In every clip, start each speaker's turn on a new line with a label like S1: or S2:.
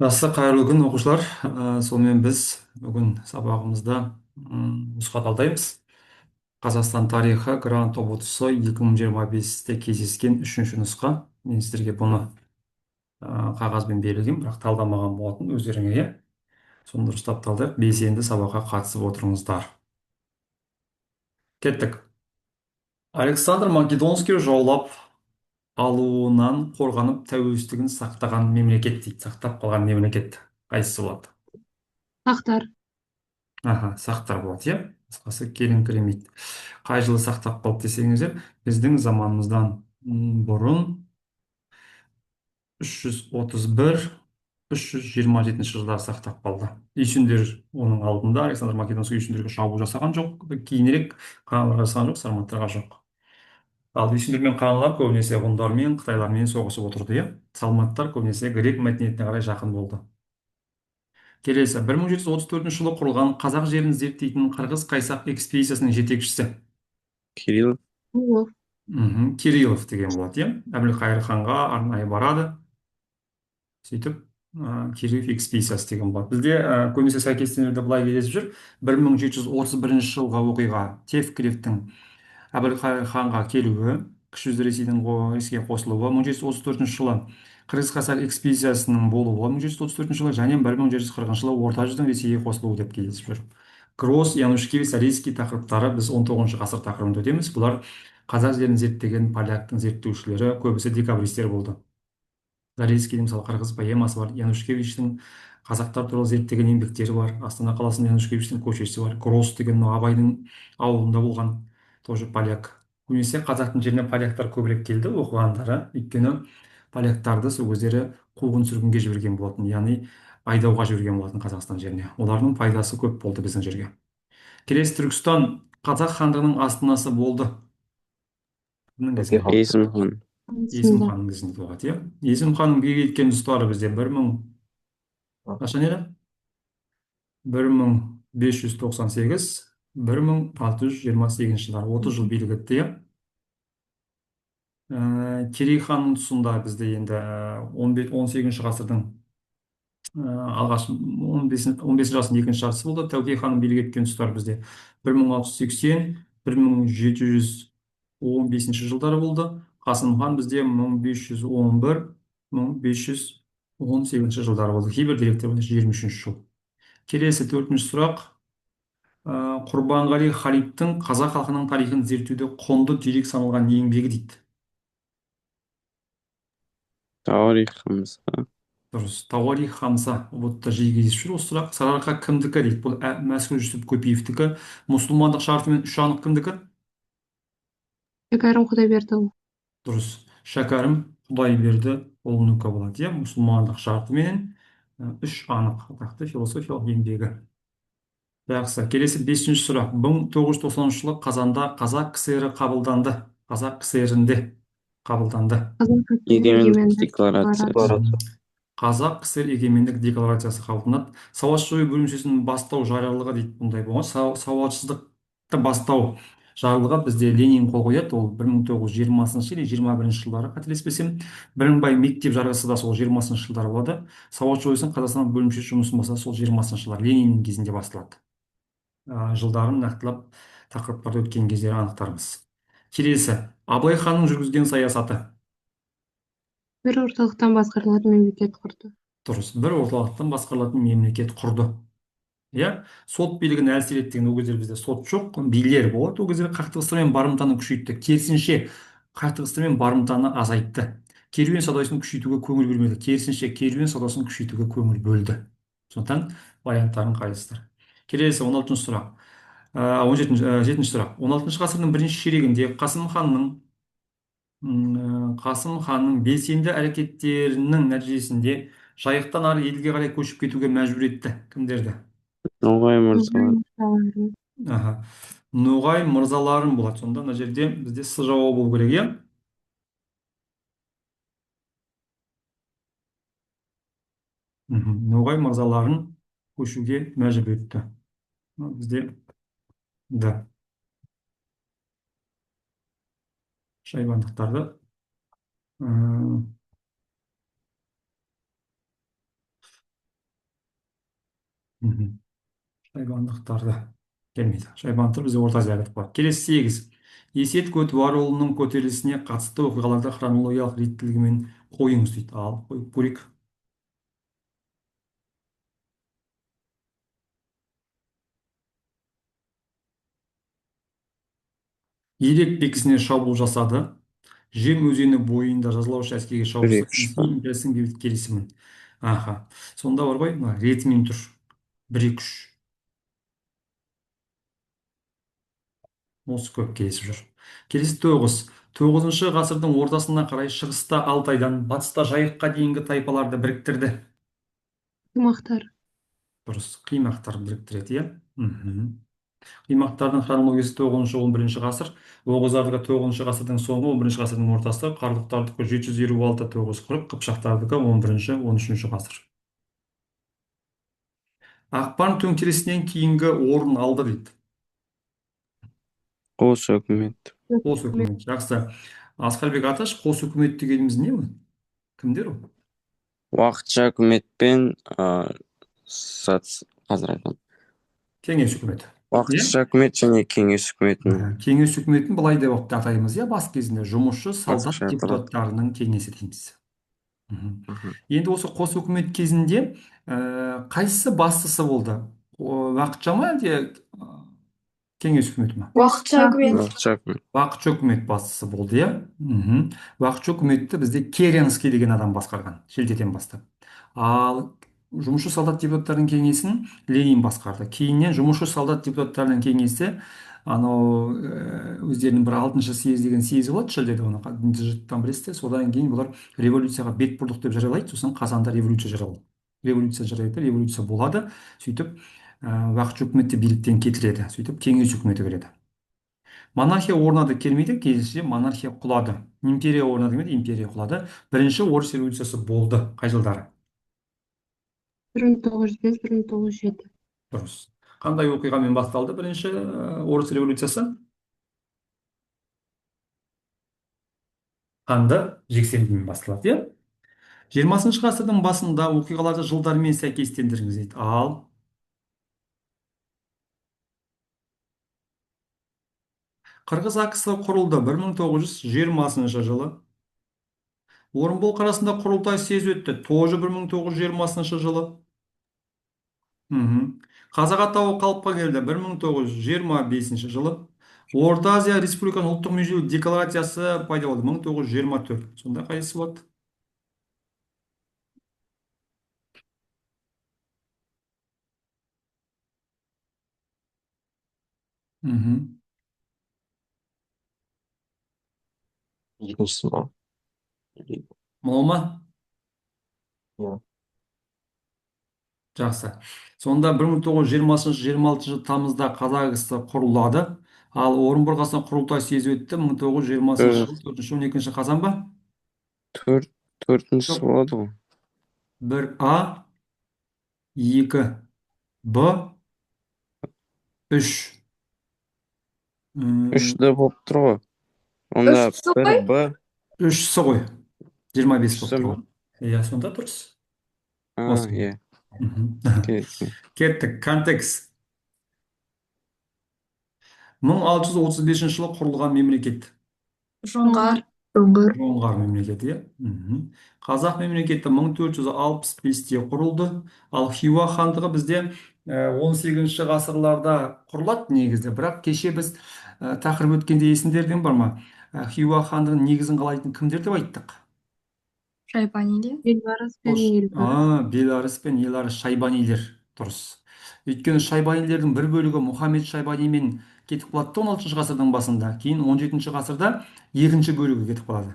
S1: Жақсы, қайырлы күн оқушылар. Сонымен біз бүгін сабағымызда нұсқа талдаймыз. Қазақстан тарихы грант ұбт 2025-те кездескен үшінші нұсқа. Мен сіздерге бұны қағазбен берілген, бірақ талдамаған болатын өздеріңе, иә. Соны дұрыстап талдайық. Белсенді сабаққа қатысып отырыңыздар. Кеттік. Александр Македонский жаулап алуынан қорғанып тәуелсіздігін сақтаған мемлекет дейді. Сақтап қалған мемлекет қайсысы болады?
S2: Сақтар.
S1: Сақтар болады, иә. Қысқасы келіңкіремейді. Қай жылы сақтап қалды десеңіздер, біздің заманымыздан бұрын 331 327 жылдары сақтап қалды. Үйсіндер оның алдында Александр Македонский үйсіндерге шабуыл жасаған жоқ. Кейінірек қаналарға жасаған жоқ, сарматтарға жоқ. Ал үйсіндер мен қаналар көбінесе ғұндармен, қытайлармен соғысып отырды, иә. Салматтар көбінесе грек мәдениетіне қарай жақын болды. Келесі 1734 жылы құрылған қазақ жерін зерттейтін қырғыз қайсақ экспедициясының жетекшісі.
S3: Кирилл.
S1: Кириллов деген болады, иә. Әбілқайыр ханға арнайы барады. Сөйтіп Кириллов экспедициясы деген болады. Бізде көбінесе сәйкестендіруде былай кездесіп жүр. 1731 жылғы оқиға Тевкелевтің Әбілқайыр ханға келуі, кіші жүз Ресейдің Ресейге қосылуы, 1734 жылы қырғыз қайсақ экспедициясының болуы, 1734 жылы және 1740 жылы орта жүздің Ресейге қосылуы деп кездесіп жүр. Гросс, Янушкевич, Зарецкий тақырыптары біз 19 ғасыр тақырыбында өтеміз. Бұлар қазақ жерін зерттеген поляктың зерттеушілері, көбісі декабристер болды. Зарецкийдің мысалы қырғыз поэмасы бар, Янушкевичтің қазақтар туралы зерттеген еңбектері бар, Астана қаласында Янушкевичтің көшесі бар, Гросс деген Абайдың ауылында болған, тоже поляк. Көбінесе қазақтың жеріне поляктар көбірек келді оқығандары, өйткені поляктарды сол кездері қуғын сүргінге жіберген болатын, яғни айдауға жіберген болатын Қазақстан жеріне. Олардың пайдасы көп болды біздің жерге. Келесі Түркістан қазақ хандығының астанасы болды. Кімнің кезінде?
S3: Есім хан.
S1: Есім ханның кезінде болады, иә. Есім ханның билік еткен тұстары бізде 1598 1628 жылдары 30 жыл билік етті, иә. Керей ханның тұсында бізде енді 18 ғасырдың алғаш 15 ғасырдың екінші жартысы болды. Тәуке ханның билік еткен тұстары бізде 1680 1715 жылдары болды. Қасым хан бізде 1511 1518 жылдары болды. Кейбір деректерде 23 жыл. Келесі төртінші сұрақ. Құрбанғали Халидтің қазақ халқының тарихын зерттеуде құнды дерек саналған еңбегі дейді.
S3: Тарихымызға.
S1: Дұрыс. Тауарих Хамса. Ұбтта жиі кездесіп жүр осы сұрақ. Сарыарқа кімдікі дейді. Бұл Мәскеу Жүсіп Көпеевтікі. Мұсылмандық шартымен үш анық кімдікі?
S2: Шәкәрім Құдайбердіұлы.
S1: Дұрыс. Шәкәрім Құдайбердіұлынікі болады, иә. Мұсылмандық шартымен үш анық атақты философиялық еңбегі. Жақсы. Келесі бесінші сұрақ. 1990 жылы қазанда Қазақ КСР қабылданды. Қазақ КСР-інде қабылданды.
S3: Егемендік декларациясы.
S1: Қазақ КСР егемендік декларациясы қабылданады. Сауат жою бөлімшесінің бастау жарлығы дейді, бұндай болған. Сауатсыздықты бастау жарлығы бізде Ленин қол қояды. Ол 1920 или 21 жылдары қателеспесем. Бірыңғай мектеп жарғысы да сол 20 жылдары болады. Сауат жойсын Қазақстан бөлімшесі жұмысын бастады сол 20 жылдар Лениннің кезінде басталады. Жылдарын нақтылап тақырыптарды өткен кездері анықтармыз. Келесі Абылай ханның жүргізген саясаты.
S2: Бір орталықтан басқарылатын мемлекет құрды.
S1: Дұрыс. Бір орталықтан басқарылатын мемлекет құрды. Иә, сот билігін әлсіретті деген, ол кезде бізде сот жоқ, билер болады. Ол кезде қақтығыстар мен барымтаны күшейтті. Керісінше қақтығыстар мен барымтаны азайтты. Керуен саудасын күшейтуге көңіл бөлмеді. Керісінше керуен саудасын күшейтуге көңіл бөлді. Сондықтан варианттарын қарайсыздар. Келесі 16-шы сұрақ. 7-ші сұрақ. 16-шы ғасырдың бірінші ширегінде Қасым ханның белсенді әрекеттерінің нәтижесінде жайықтан ары елге қарай көшіп кетуге мәжбүр етті. Кімдерді?
S3: Ноғай мырзалар.
S1: Ноғай мырзаларын болады. Сонда мына жерде бізде с жауабы болу керек, иә? Ноғай мырзаларын көшуге мәжбүр етті. Бізде да. Шайбандықтарды Мгм. Шайбандықтарды келмейді. Шайбандықтар бізде Орта Азияға кетіп қалады. Келесі 8. Есет Көтібарұлының көтерілісіне қатысты оқиғаларды хронологиялық реттілігімен қойыңыз дейді. Ал қойып көрейік. Ирек бекісіне шабуыл жасады. Жем өзені бойында жазалаушы әскерге шабуыл
S3: бір
S1: жасады.
S3: екі үш
S1: Ресей империясының бейбіт келісімін. Аха. Сонда бар ғой, мына ретімен тұр. 1-2-3. Осы көп келісіп жүр. Келесі 9. 9 ғасырдың ортасына қарай шығыста Алтайдан, батыста Жайыққа дейінгі тайпаларды біріктірді.
S2: Қимақтар.
S1: Дұрыс. Қимақтар біріктіреді, иә? Мгм. Қимақтардың хронологиясы 9-11 ғасыр. Оғыздардікі 9 ғасырдың соңы, 11 ғасырдың ортасы. Қарлұқтардікі 756, 940, Қыпшақтардікі 11-13 ғасыр. Ақпан төңкерісінен кейінгі орын алды дейді.
S3: қос өкімет.
S1: Қос үкімет. Жақсы. Асқарбек Аташ, қос үкімет дегеніміз не ол? Кімдер ол?
S3: Уақытша үкімет пен қазір айтамын.
S1: Кеңес үкіметі. Иә?
S3: Уақытша үкімет және кеңес үкіметінің
S1: Кеңес үкіметін былай деп атаймыз, иә, бас кезінде жұмысшы солдат
S3: басқаша тұрады.
S1: депутаттарының кеңесі дейміз. Мгм.
S3: Мгм.
S1: Енді осы қос үкімет кезінде қайсысы бастысы болды? Уақытша ма әлде кеңес үкіметі ма?
S4: Уақытша үкімет.
S3: Уақытша үкімет.
S1: Уақытша үкімет бастысы болды, иә. Мгм. Уақытша үкіметті бізде Керенский деген адам басқарған, шілдеден бастап. Ал жұмысшы солдат депутаттарының кеңесін Ленин басқарды. Кейіннен жұмысшы солдат депутаттарының кеңесі анау өздерінің бір 6-шы съезд деген съезі болады шілдеде, оны жұрттан білесіздер. Содан кейін бұлар революцияға бет бұрдық деп жариялайды, сосын қазанда революция жариялайды. Революция жарайды, революция болады, сөйтіп уақытша үкіметті биліктен кетіреді, сөйтіп кеңес үкіметі кіреді. Монархия орнады, келмейді, керісінше монархия құлады. Империя орнады, келмейді, империя құлады. Бірінші орыс революциясы болды. Қай жылдары?
S2: 1905, 1907.
S1: Дұрыс. Қандай оқиғамен басталды бірінші орыс революциясы? Қанды жексенбімен басталады, иә? 20 ғасырдың басында оқиғаларды жылдармен сәйкестендіріңіз дейді. Ал Қырғыз АКС құрылды 1920 жылы. Орынбор қаласында құрылтай съезі өтті, тоже 1920 жылы. Қазақ атауы қалыпқа келді 1925 жылы. Орта Азия Республиканың ұлттық межелік декларациясы пайда болды 1924. Сонда қайсысы болады?
S3: Екіншісі ма?
S1: Мынау ма?
S3: Иә.
S1: Жақсы. Сонда 1920-26 тамызда қазақ КСР құрылады. Ал Орынбор қаласында құрылтай съезі өтті 1920 жыл 4-12 қазан ба?
S3: Төртіншісі болады ғой.
S1: 1А, 2Б, 3.
S3: Үшті болып тұр ғой. Онда
S4: Үшінші
S3: бір
S4: ғой?
S3: Б.
S1: Үшісі ғой. 25 болып
S3: Үшісі
S1: тұр
S3: ма?
S1: ғой. Иә, сонда дұрыс. Осы.
S3: Иә. Келесі.
S1: Кеттік. Контекст. 1635 жылы құрылған мемлекет.
S4: Жоңғар.
S1: Жоңғар мемлекеті, иә. Қазақ мемлекеті 1465-те құрылды. Ал Хиуа хандығы бізде 18 ғасырларда құрылады негізде. Бірақ кеше біз тақырып өткенде есіңдерден бар ма? Хиуа хандығының негізін қалайтын кімдер деп айттық?
S4: Шайбанилер.
S2: Белбарыс пен Елбарыс.
S1: Беларыс пен Еларыс шайбанилер. Дұрыс. Өйткені шайбанилердің бір бөлігі Мұхаммед Шайбанимен кетіп қалады 16 ғасырдың басында. Кейін 17 ғасырда екінші бөлігі кетіп қалады.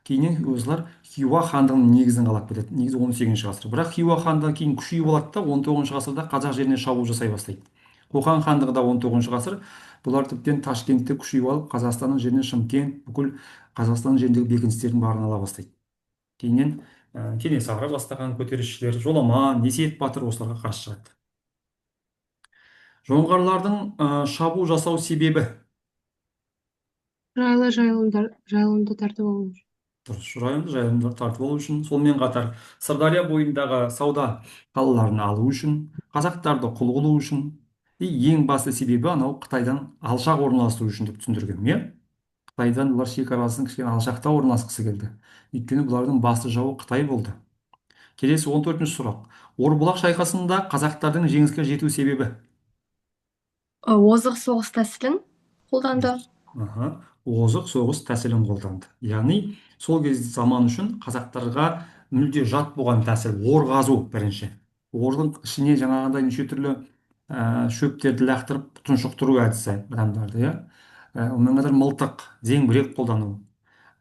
S1: Кейіннен осылар Хиуа хандығының негізін қалап кетеді. Негізі 18 ғасыр. Бірақ Хиуа хандығы кейін күшейіп алады да 19 ғасырда қазақ жеріне шабуыл жасай бастайды. Қоқан хандығы да 19 ғасыр. Бұлар тіптен Ташкентте күшейіп алып, Қазақстанның жеріне Шымкент, бүкіл Қазақстанның жеріндегі бекіністердің барын ала бастайды. Кейіннен Кенесары бастаған көтерілісшілер, Жоламан, Несиет батыр осыларға қарсы шығады. Жоңғарлардың шабуыл жасау себебі?
S2: Жайлы жайылымды тартып алу.
S1: дұрыс. Жайылымдар тартып алу үшін, сонымен қатар Сырдария бойындағы сауда қалаларын алу үшін, қазақтарды құл қылу үшін, и ең басты себебі анау Қытайдан алшақ орналастыру үшін деп түсіндіргенмін, иә. Қытайдан бұлар шекарасын кішкене алшақта орналасқысы келді. Өйткені бұлардың басты жауы Қытай болды. Келесі 14-ші сұрақ. Орбұлақ шайқасында қазақтардың жеңіске жету себебі?
S4: Озық соғыс тәсілін қолданды.
S1: Аха, озық соғыс тәсілін қолданды. Яғни сол кез заман үшін қазақтарға мүлде жат болған тәсіл ор қазу бірінші. Ордың ішіне жаңағындай неше түрлі шөптерді лақтырып тұншықтыру әдісі адамдарды, иә. Онымен қатар мылтық, зеңбірек қолдану,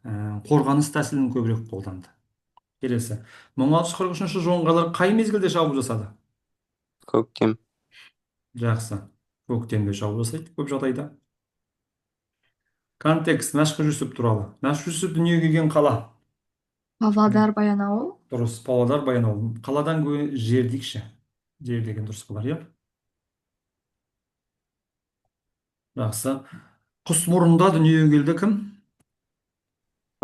S1: қорғаныс тәсілін көбірек қолданды. Келесі. 1643 жоңғарлар қай мезгілде шабуыл жасады?
S3: Көктем.
S1: Жақсы. Көктемде шабуыл жасайды көп жағдайда. Контекст Мәшһүр Жүсіп туралы. Мәшһүр Жүсіп дүниеге келген қала?
S4: Павлодар, Баянауыл.
S1: Дұрыс. Павлодар, Баянауыл. Қаладан жер дейікші. Жер деген дұрыс болар, иә. Жақсы. Құсмұрында дүниеге келді кім?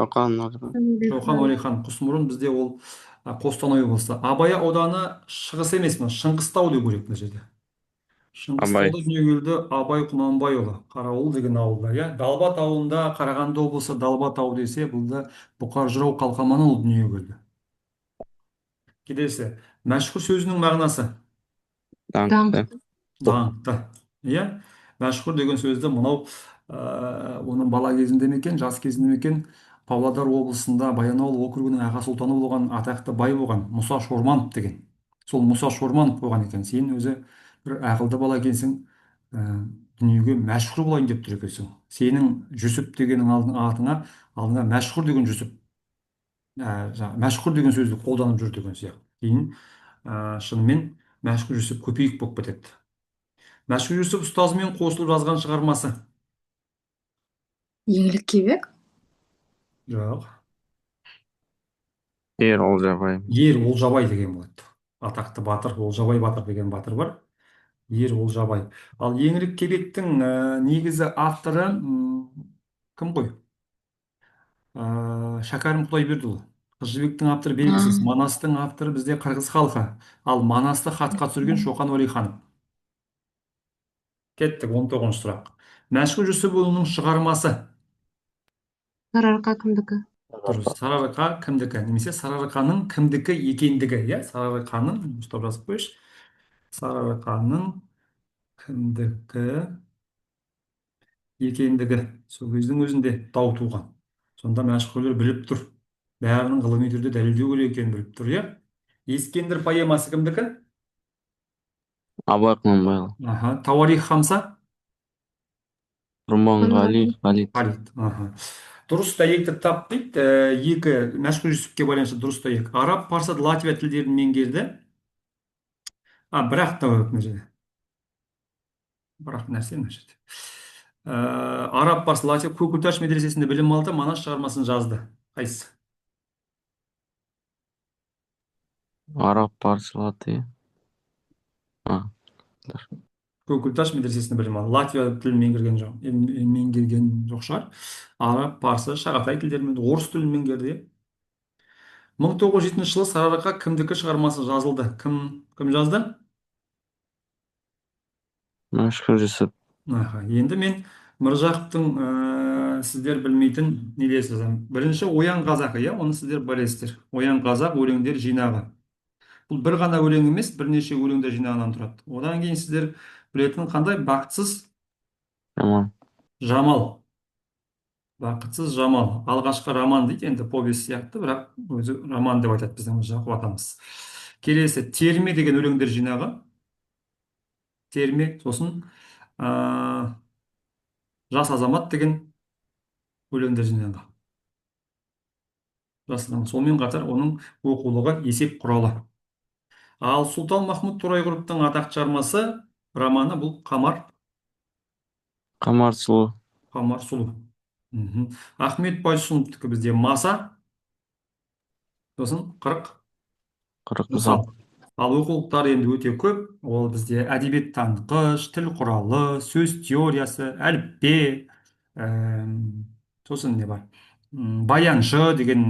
S3: Шоқан Уәлихан.
S1: Шоқан Уәлихан. Құсмұрын бізде ол Қостанай облысы. Абай ауданы шығыс емес пе? Шыңғыстау деу керек мына жерде.
S3: Абай.
S1: Шыңғыстауда дүниеге келді Абай Құнанбайұлы. Қарауыл деген ауылда, иә. Далбат ауылында, Қарағанды облысы Далбат ауыл десе, бұлда Бұқар жырау Қалқаманұлы дүниеге келді. Келесі. Мәшһүр сөзінің мағынасы?
S3: Даңқты.
S1: Даңқты. Иә. Мәшһүр деген сөзді мынау оның бала кезінде ме екен, жас кезінде ме екен, Павлодар облысында Баянауыл округінің аға сұлтаны болған атақты бай болған Мұса Шорманов деген. Сол Мұса Шорманов болған екен. Сен өзі бір ақылды бала екенсің, дүниеге мәшһүр болайын деп тұр екенсің. Сенің Жүсіп дегеннің алдыңа мәшһүр деген Жүсіп, мәшһүр деген сөзді қолданып жүр деген сияқты. Кейін шынымен мәшһүр Жүсіп көпейік болып кетеді. Мәшһүр Жүсіп ұстазымен қосылып жазған шығармасы?
S4: Еңлік кебек.
S1: Жоқ.
S3: Ер Олжабай.
S1: Ер Олжабай деген болады. Атақты батыр, Олжабай батыр деген батыр бар. Ер Олжабай. Ал еңлік кебектің негізі авторы кім ғой? Шәкәрім Құдайбердіұлы. Қыз жібектің авторы белгісіз. Манастың авторы бізде қырғыз халқы. Ал Манасты хатқа түсірген Шоқан Уәлиханов. Кеттік, 19-ші сұрақ. Мәшһүр Жүсіпұлының шығармасы?
S2: Сарыарқа кімдікі?
S1: Дұрыс. Сарыарқа кімдікі, немесе Сарыарқаның кімдікі екендігі, иә. Сарыарқаның, ұстап жазып қойшы. Сарыарқаның кімдікі екендігі. Сол кездің өзінде дау туған. Сонда мәшһүрлер біліп тұр. Бәрінің ғылыми түрде дәлелдеу керек екенін біліп тұр, иә. Ескендір поэмасы кімдікі?
S3: Абай Құнанбайұлы.
S1: Аха. Тауарих Хамса?
S3: Құрманғали Халид.
S1: Халид. Аха. Дұрыс дәйекті тап дейді. Екі Мәшһүр Жүсіпке байланысты дұрыс дәйек. Араб, парсы, латвия тілдерін меңгерді. Бірақ та мына жерде. Бірақ нәрсе мына жерде. Араб, парсы, латвия Көкүлташ медресесінде білім алды, Манас шығармасын жазды. Қайсысы?
S3: Араб, парсы, латвия.
S1: Көкүлташ медресесінде білім алды. Латвия тілін меңгерген жоқ шығар. Араб, парсы, шағатай тілдерімен, орыс тілін меңгерді. 1907 жылы Сарыарқа кімдікі шығармасы жазылды? Кім жазды?
S3: Мәшһүр Жүсіп.
S1: Енді мен Міржақыптың сіздер білмейтін нелесі жазамын. Бірінші Оян қазақ, иә, оны сіздер білесіздер. Оян қазақ өлеңдер жинағы. Бұл бір ғана өлең емес, бірнеше өлеңдер жинағынан тұрады. Одан кейін сіздер білетін қандай? Бақытсыз Жамал. Бақытсыз Жамал. Алғашқы роман дейді, енді повесть сияқты, бірақ өзі роман деп айтады біздің Жақып атамыз. Келесі Терме деген өлеңдер жинағы. Терме, сосын Жас азамат деген өлеңдер жинағы. Сонымен қатар оның оқулығы есеп құралы. Ал Сұлтан Махмұд Торайғыровтың атақты шығармасы романы бұл Қамар
S3: сұлу.
S1: Қамар сұлу. Ахмет Байсұновтікі бізде Маса, сосын 40 мысал. Ал оқулықтар енді өте көп. Ол бізде әдебиет танытқыш, тіл құралы, сөз теориясы, әліппе, сосын не бар? баяншы деген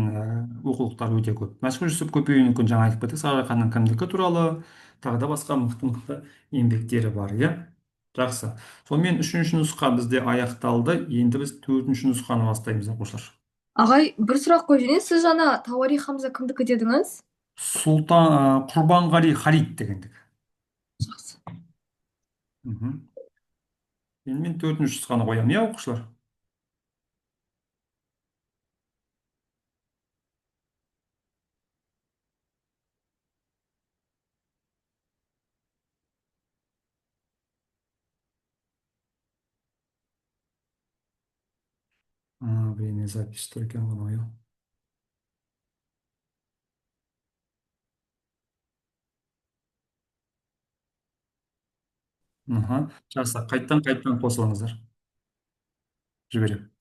S1: оқулықтар өте көп. Мәшһүр жүсіп көпеевінікі жаңа айтып кеттік, сарыарқаның кіндікі туралы тағы да басқа мықты мықты еңбектері бар, иә. Жақсы. Сонымен үшінші нұсқа бізде аяқталды. Енді біз төртінші нұсқаны бастаймыз, оқушылар.
S4: Ағай, бір сұрақ қойып жіберейін. Сіз жаңа Тауари Хамза кімдікі дедіңіз?
S1: Құрбанғали Халид дегендік.
S4: Жақсы.
S1: Мгм. Енді мен төртінші нұсқаны қоямын, иә, оқушылар. Время запись только мною. Жақсы, қайттан қосылыңыздар. Жіберемін.